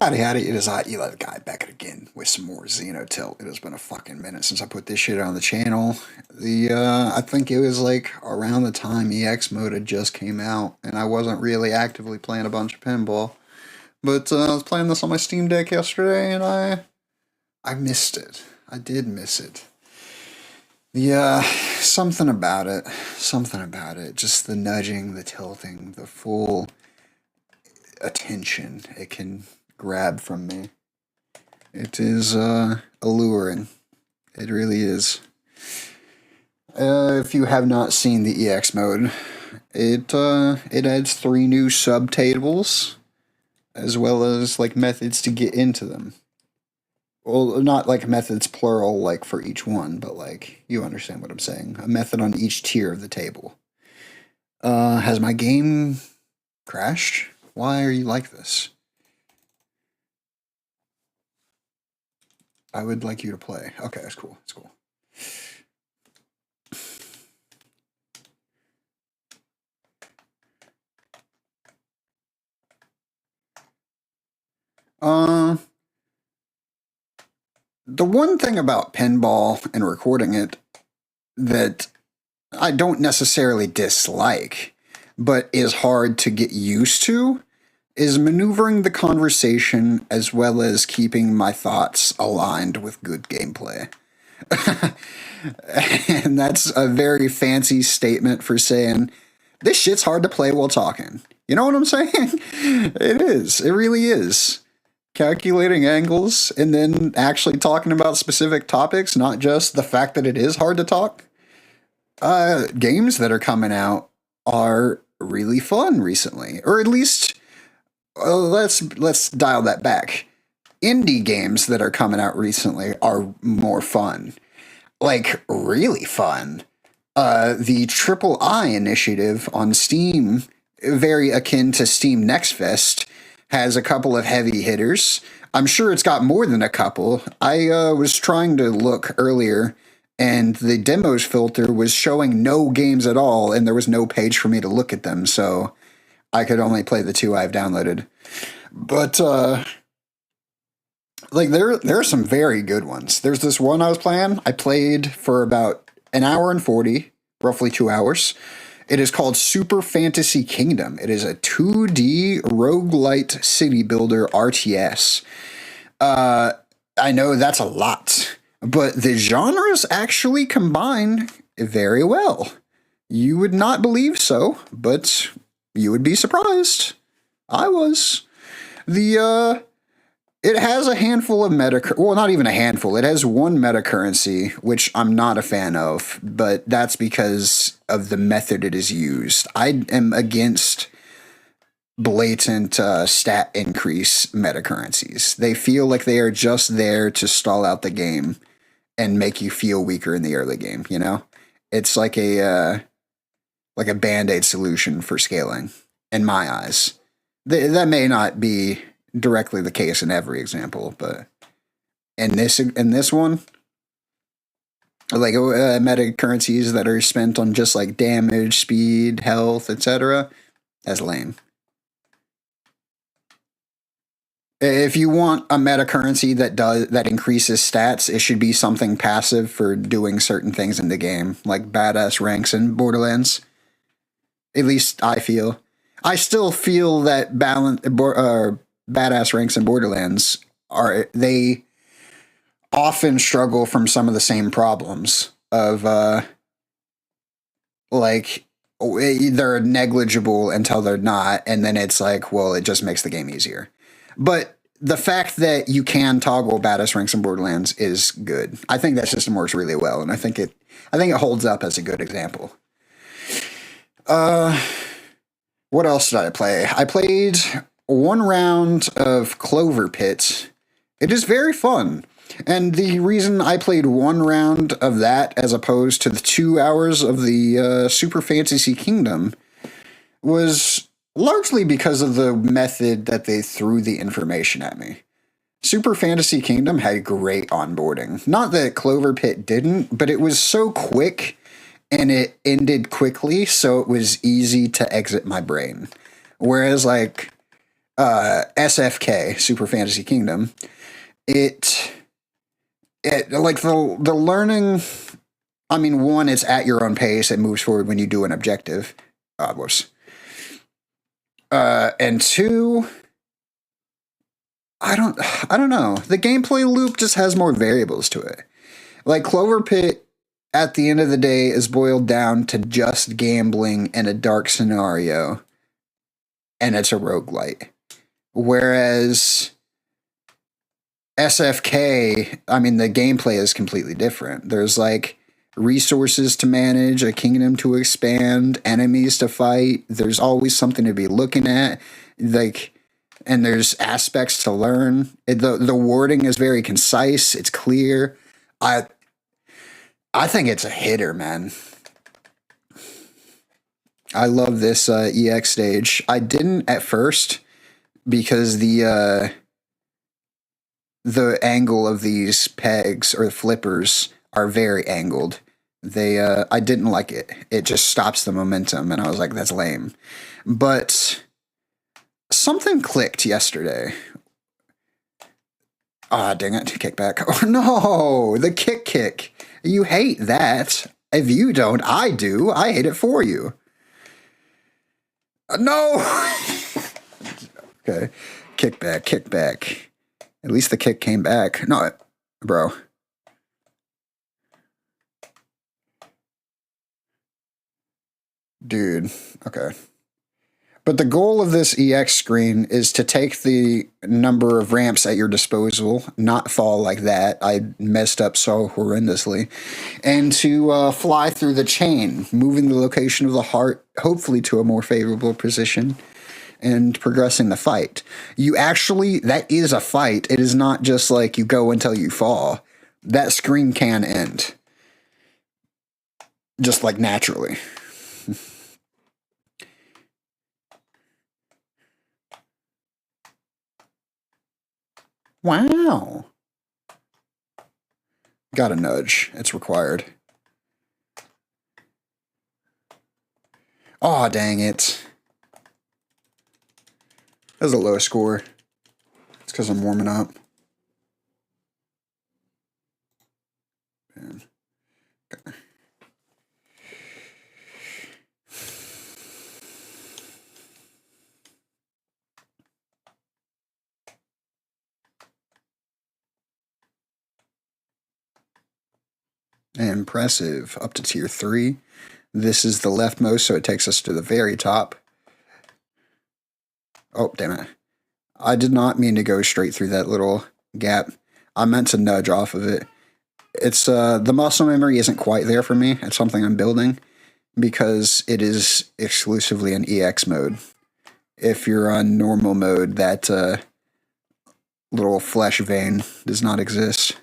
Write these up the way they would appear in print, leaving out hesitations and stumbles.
Howdy, it is I, Eli the Guy, back again with some more XENOTILT. It has been a fucking minute since I put this shit on the channel. I think it was like around the time EX mode had just came out, and I wasn't really actively playing a bunch of pinball. But I was playing this on my Steam Deck yesterday, and I missed it. I did miss it. Something about it. Just the nudging, the tilting, the full attention it can grab from me. It is alluring. It really is. If you have not seen the EX mode, it adds 3 new subtables, as well as like methods to get into them. Well, not like methods plural, like for each one, but like you understand what I'm saying. A method on each tier of the table. Has my game crashed? Why are you like this? I would like you to play. Okay, that's cool. That's cool. The one thing about pinball and recording it that I don't necessarily dislike, but is hard to get used to, is maneuvering the conversation as well as keeping my thoughts aligned with good gameplay. And that's a very fancy statement for saying, this shit's hard to play while talking. You know what I'm saying? It is. It really is. Calculating angles and then actually talking about specific topics, not just the fact that it is hard to talk. Games that are coming out are really fun recently, or at least let's dial that back. Indie games that are coming out recently are more fun, like really fun. The Triple I initiative on Steam, very akin to Steam Next Fest, has a couple of heavy hitters. I'm sure it's got more than a couple. I was trying to look earlier, and the demos filter was showing no games at all, and there was no page for me to look at them, so I could only play the 2 I've downloaded. But, like, there are some very good ones. There's this one I was playing. I played for about an hour and 40, roughly 2 hours. It is called Super Fantasy Kingdom. It is a 2D roguelite city builder RTS. I know that's a lot, but the genres actually combine very well. You would not believe so, but you would be surprised. I was. It has a handful of well, not even a handful. It has one meta currency, which I'm not a fan of, but that's because of the method it is used. I am against blatant stat increase meta currencies. They feel like they are just there to stall out the game and make you feel weaker in the early game, you know? It's like a Band-Aid solution for scaling, in my eyes. That may not be directly the case in every example, but in this one, like meta currencies that are spent on just like damage, speed, health, etc., that's lame. If you want a meta currency that increases stats, it should be something passive for doing certain things in the game, like badass ranks in Borderlands. At least I feel. I still feel that badass ranks in Borderlands they often struggle from some of the same problems of like they're negligible until they're not, and then it's like, well, it just makes the game easier. But the fact that you can toggle badass ranks in Borderlands is good. I think that system works really well, and I think it holds up as a good example. What else did I play? I played 1 round of Clover Pit. It is very fun. And the reason I played 1 round of that as opposed to the 2 hours of the Super Fantasy Kingdom was largely because of the method that they threw the information at me. Super Fantasy Kingdom had great onboarding. Not that Clover Pit didn't, but it was so quick and it ended quickly, so it was easy to exit my brain. Whereas, like, SFK, Super Fantasy Kingdom. It like the learning. I mean, one, it's at your own pace. It moves forward when you do an objective. Whoops. And two, I don't know. The gameplay loop just has more variables to it. Like Clover Pit, at the end of the day, is boiled down to just gambling in a dark scenario, and it's a roguelite. Whereas SFK, I mean, the gameplay is completely different. There's like resources to manage, a kingdom to expand, enemies to fight. There's always something to be looking at. Like, and there's aspects to learn. The wording is very concise. It's clear. I I think it's a hitter, man. I love this EX stage. I didn't at first because the angle of these pegs or flippers are very angled. They I didn't like it. It just stops the momentum, and I was like, that's lame. But something clicked yesterday. Ah, dang it, kickback. Oh no, the kick. You hate that. If you don't, I do. I hate it for you. No! Okay. Kickback. At least the kick came back. No, bro. Dude. Okay. But the goal of this EX screen is to take the number of ramps at your disposal, not fall like that. I messed up so horrendously. And to fly through the chain, moving the location of the heart, hopefully to a more favorable position, and progressing the fight. That is a fight. It is not just like you go until you fall. That screen can end. Just like naturally. Wow. Got a nudge. It's required. Aw, dang it. That's a low score. It's because I'm warming up. Man. Okay. Impressive. Up to tier 3. This is the leftmost, so it takes us to the very top. Oh, damn it. I did not mean to go straight through that little gap. I meant to nudge off of it. It's the muscle memory isn't quite there for me. It's something I'm building because it is exclusively an EX mode. If you're on normal mode, that little flesh vein does not exist.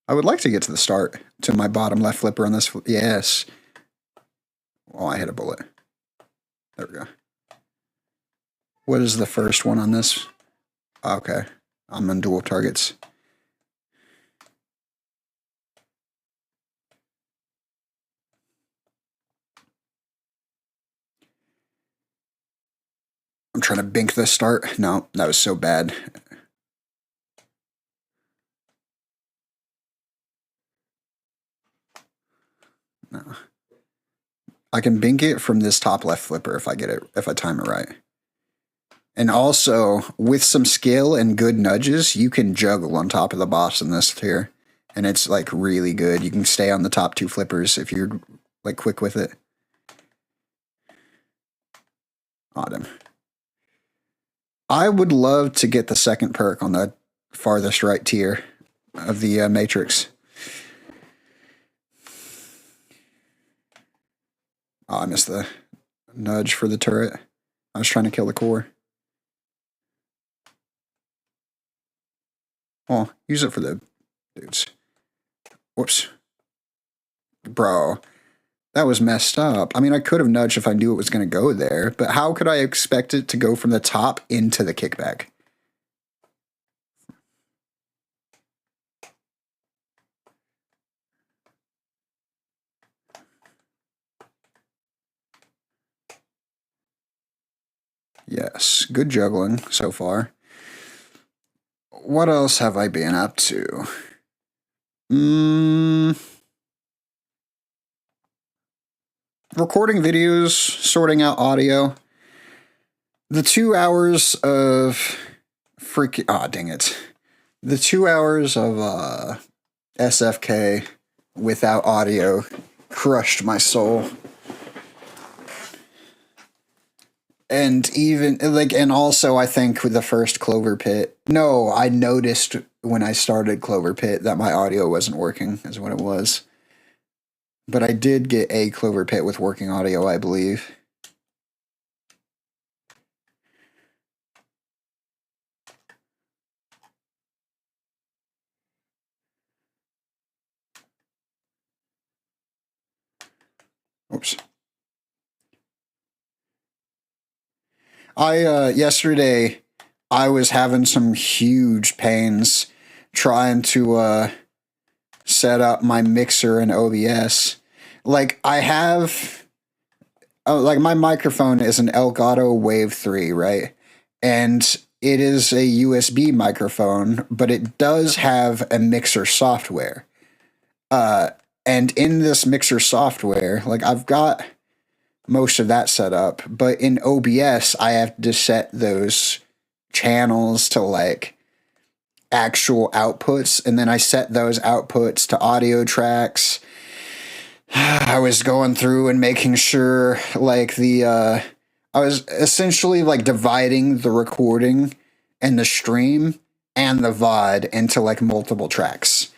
I would like to get to the start, to my bottom left flipper on this. Yes. Oh, I hit a bullet. There we go. What is the first one on this? Okay. I'm on dual targets. I'm trying to bink the start. No, that was so bad. No. I can bink it from this top left flipper if I time it right. And also, with some skill and good nudges, you can juggle on top of the boss in this tier. And it's like really good. You can stay on the top 2 flippers if you're like quick with it. Autumn. I would love to get the second perk on the farthest right tier of the Matrix. Oh, I missed the nudge for the turret. I was trying to kill the core. Oh, use it for the dudes. Whoops. Bro, that was messed up. I mean, I could have nudged if I knew it was going to go there, but how could I expect it to go from the top into the kickback? Yes, good juggling so far. What else have I been up to? Recording videos, sorting out audio. The 2 hours of freaking... Ah, dang it. The 2 hours of SFK without audio crushed my soul. And even, like, and also I think with the first Clover Pit, no, I noticed when I started Clover Pit that my audio wasn't working, is what it was. But I did get a Clover Pit with working audio, I believe. Oops. Yesterday, I was having some huge pains trying to set up my mixer in OBS. Like, I have, like, my microphone is an Elgato Wave 3, right? And it is a USB microphone, but it does have a mixer software. And in this mixer software, like, I've got most of that set up, but in OBS, I have to set those channels to, like, actual outputs, and then I set those outputs to audio tracks. I was going through and making sure, like, I was essentially, like, dividing the recording and the stream and the VOD into, like, multiple tracks.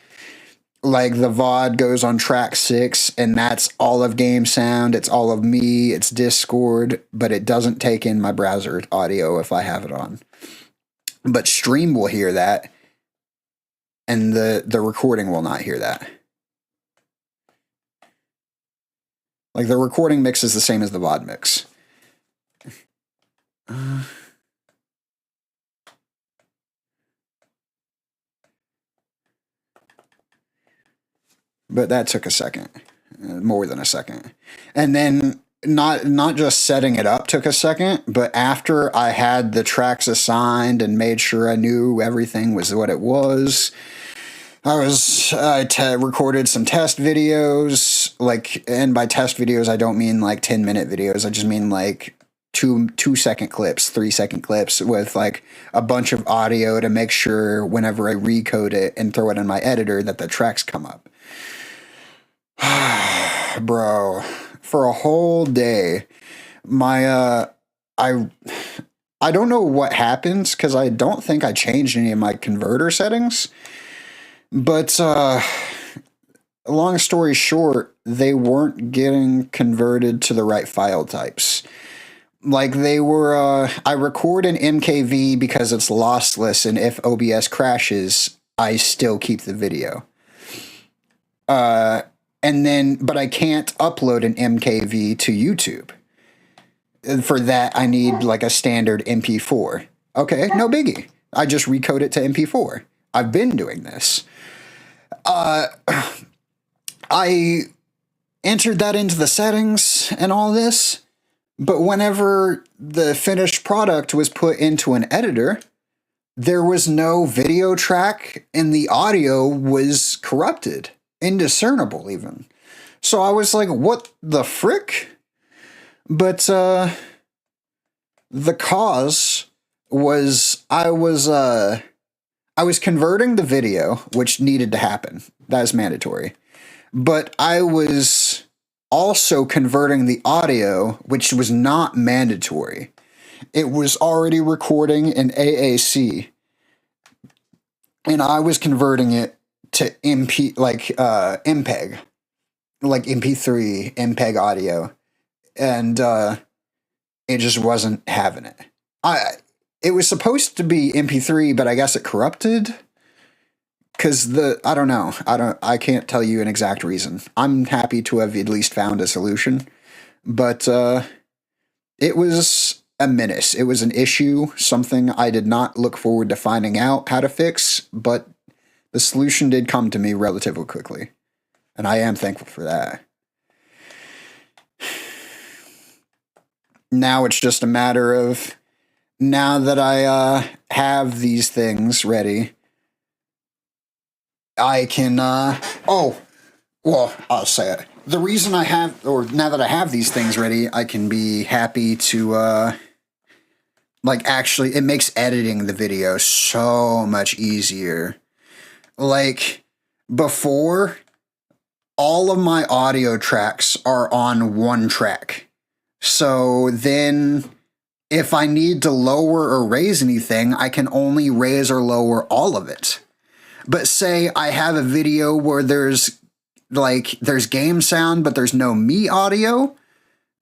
Like, the VOD goes on track 6, and that's all of game sound, it's all of me, it's Discord, but it doesn't take in my browser audio if I have it on. But stream will hear that, and the recording will not hear that. Like, the recording mix is the same as the VOD mix. But that took a second, more than a second. And then not just setting it up took a second, but after I had the tracks assigned and made sure I knew everything was what it was, I recorded some test videos, like, and by test videos, I don't mean like 10-minute videos. I just mean like 2-second clips, 3-second clips with like a bunch of audio to make sure whenever I recode it and throw it in my editor that the tracks come up. Bro, for a whole day, my, I don't know what happens because I don't think I changed any of my converter settings, but, long story short, they weren't getting converted to the right file types. Like, they were, I record in MKV because it's lossless, and if OBS crashes, I still keep the video. And then, but I can't upload an MKV to YouTube. And for that, I need like a standard MP4. Okay, no biggie. I just recode it to MP4. I've been doing this. I entered that into the settings and all this, but whenever the finished product was put into an editor, there was no video track and the audio was corrupted. Indiscernible even. So I was like, what the frick? But the cause was I was converting the video, which needed to happen. That is mandatory. But I was also converting the audio, which was not mandatory. It was already recording in AAC. And I was converting it to MPEG, like MP3, MPEG audio, and it just wasn't having it. It was supposed to be MP3, but I guess it corrupted. Because I don't know. I can't tell you an exact reason. I'm happy to have at least found a solution, but it was a menace. It was an issue, something I did not look forward to finding out how to fix, but the solution did come to me relatively quickly, and I am thankful for that. Now it's just a matter of now that I have these things ready, I can oh, well, I'll say it. The reason I have, or now that I have these things ready, I can be happy to like actually it makes editing the video so much easier. Like before, all of my audio tracks are on one track. So then if I need to lower or raise anything, I can only raise or lower all of it. But say I have a video where there's game sound, but there's no me audio,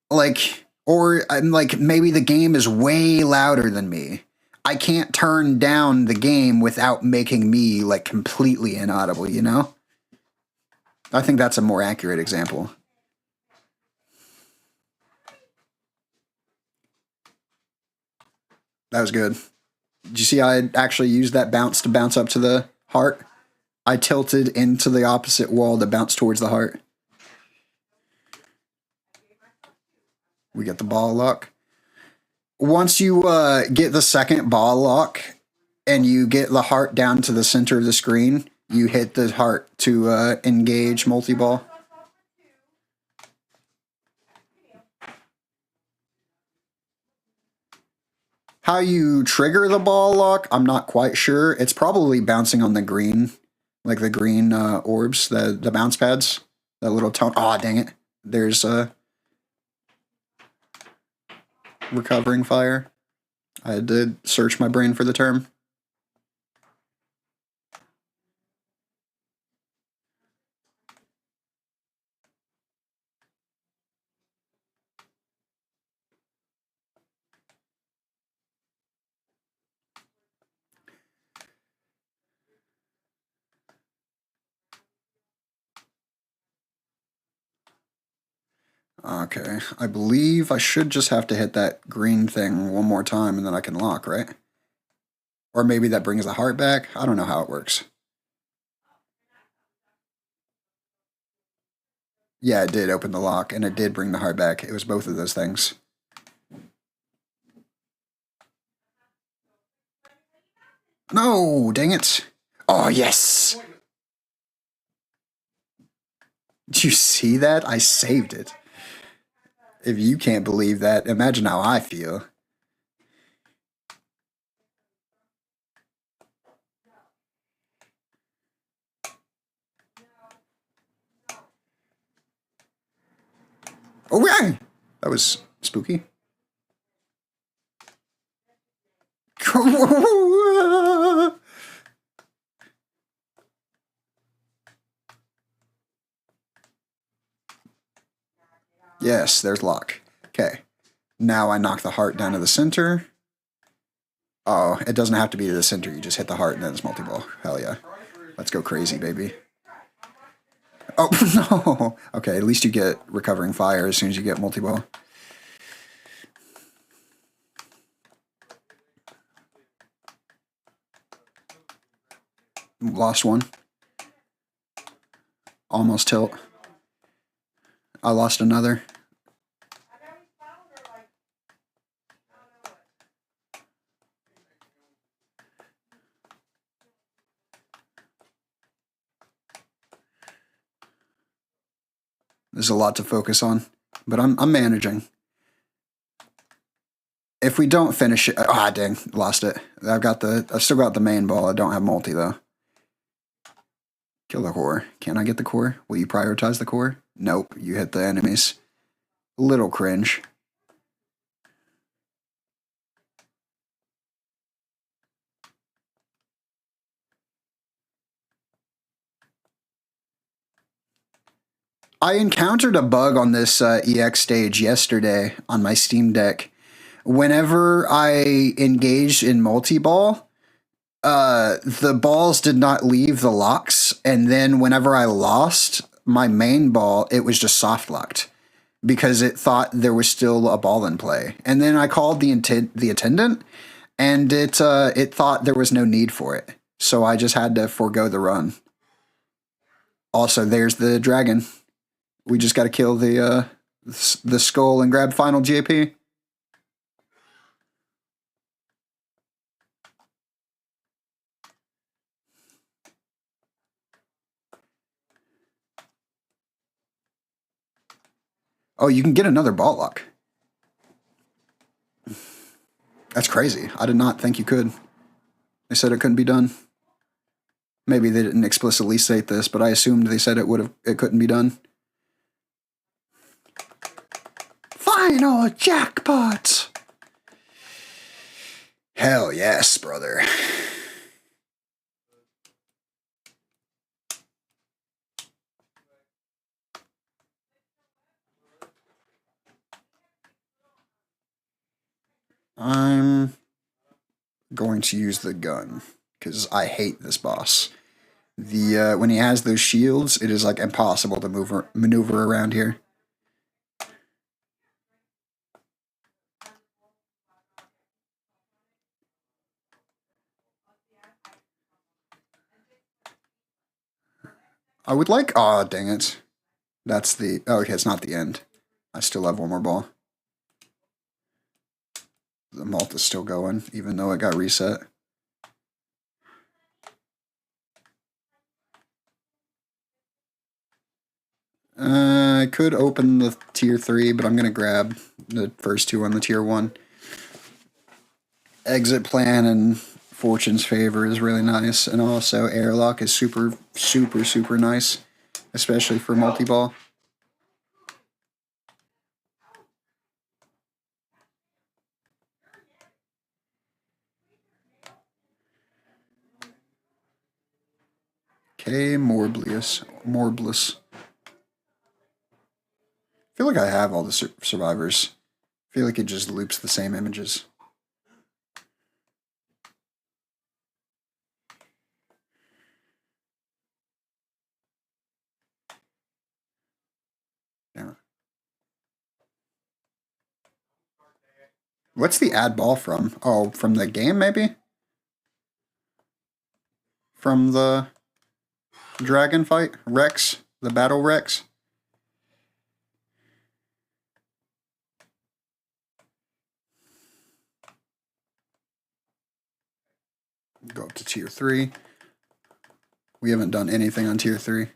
like, or like maybe the game is way louder than me. I can't turn down the game without making me like completely inaudible, you know? I think that's a more accurate example. That was good. Did you see I actually used that bounce to bounce up to the heart? I tilted into the opposite wall to bounce towards the heart. We get the ball lock. Once you get the second ball lock and you get the heart down to the center of the screen, you hit the heart to engage multi-ball. How you trigger the ball lock, I'm not quite sure. It's probably bouncing on the green, like the green orbs, the bounce pads, that little tone. Aw, dang it. There's recovering fire. I had to search my brain for the term. Okay, I believe I should just have to hit that green thing one more time and then I can lock, right? Or maybe that brings the heart back. I don't know how it works. Yeah, it did open the lock and it did bring the heart back. It was both of those things. No, dang it. Oh, yes. Did you see that? I saved it. If you can't believe that, imagine how I feel. Oh, yeah. That was spooky. Yes, there's lock. Okay. Now I knock the heart down to the center. Oh, it doesn't have to be to the center. You just hit the heart and then it's multi-ball. Hell yeah. Let's go crazy, baby. Oh, no. Okay, at least you get recovering fire as soon as you get multi-ball. Lost one. Almost tilt. I lost another. There's a lot to focus on, but I'm managing. If we don't finish it, ah, dang, lost it. I've still got the main ball. I don't have multi though. Kill the core. Can I get the core? Will you prioritize the core? Nope, you hit the enemies. Little cringe. I encountered a bug on this EX stage yesterday on my Steam Deck. Whenever I engaged in multi-ball, the balls did not leave the locks, and then whenever I lost my main ball, it was just soft locked because it thought there was still a ball in play. And then I called the attendant, and it thought there was no need for it, so I just had to forego the run. Also, there's the dragon. We just got to kill the skull and grab final GAP. Oh, you can get another ball lock. That's crazy. I did not think you could. They said it couldn't be done. Maybe they didn't explicitly state this, but I assumed they said it couldn't be done. Final jackpot! Hell yes, brother. I'm going to use the gun because I hate this boss. When he has those shields, it is like impossible to maneuver around here. I would like. Oh, dang it! That's the. Oh, okay, it's not the end. I still have one more ball. The malt is still going, even though it got reset. I could open the tier 3, but I'm going to grab the first two on the tier 1. Exit plan and Fortune's Favor is really nice, and also Airlock is super, super, super nice, especially for multi-ball. Okay, Morblius. I feel like I have all the survivors. I feel like it just loops the same images. Yeah. What's the add ball from? Oh, from the game, maybe? From the dragon fight? Rex? The battle Rex? Go up to tier 3. We haven't done anything on tier 3.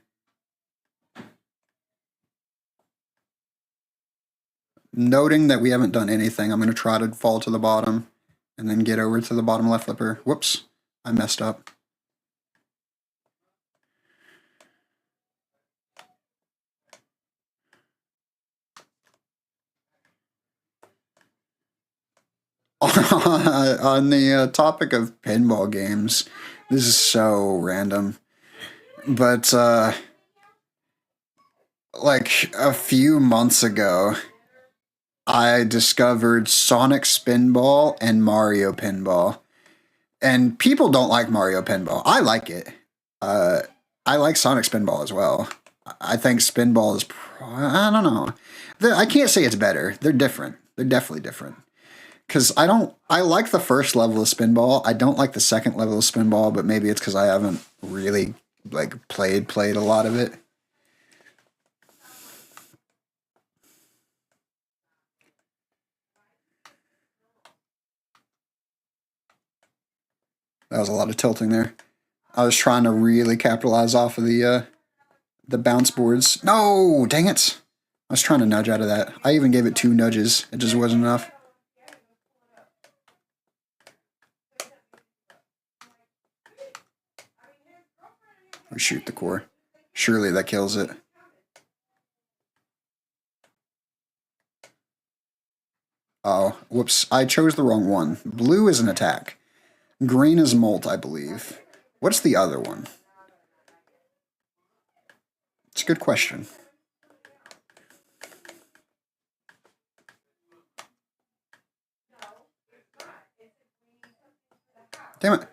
Noting that we haven't done anything, I'm going to try to fall to the bottom and then get over to the bottom left flipper. Whoops, I messed up. On the topic of pinball games, this is so random, but like a few months ago, I discovered Sonic Spinball and Mario Pinball. And people don't like Mario Pinball. I like it. I like Sonic Spinball as well. I think Spinball is, I don't know. I can't say it's better. They're different. They're definitely different. Because I like the first level of Spinball. I don't like the second level of Spinball, but maybe it's because I haven't really like played a lot of it. That was a lot of tilting there. I was trying to really capitalize off of the bounce boards. No, dang it. I was trying to nudge out of that. I even gave it 2 nudges. It just wasn't enough. Or shoot the core. Surely that kills it. Oh, whoops. I chose the wrong one. Blue is an attack. Green is molt, I believe. What's the other one? It's a good question. Damn it.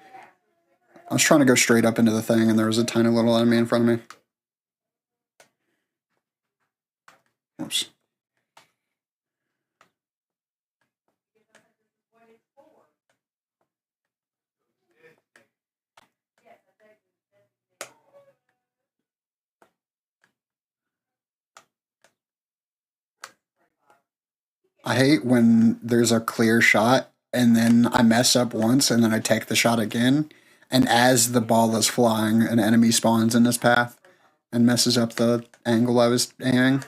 I was trying to go straight up into the thing, and there was a tiny little enemy in front of me. Whoops. I hate when there's a clear shot, and then I mess up once, and then I take the shot again, and as the ball is flying, an enemy spawns in this path and messes up the angle I was aiming.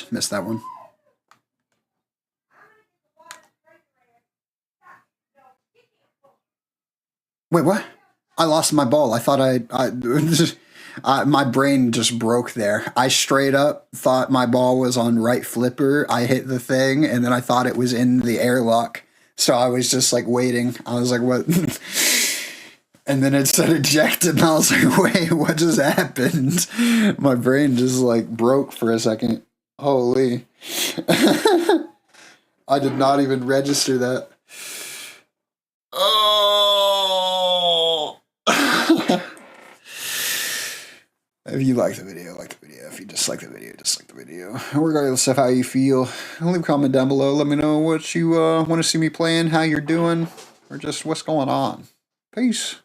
Oops, missed that one. Wait, what? I lost my ball. I thought my brain just broke there. I straight up thought my ball was on right flipper. I hit the thing, and then I thought it was in the airlock. So I was just like waiting. I was like, what? And then it said ejected, and I was like, wait, what just happened? My brain just like broke for a second. Holy. I did not even register that. Oh. If you like the video, like the video. If you dislike the video, dislike the video. Regardless of how you feel, leave a comment down below. Let me know what you want to see me playing, how you're doing, or just what's going on. Peace.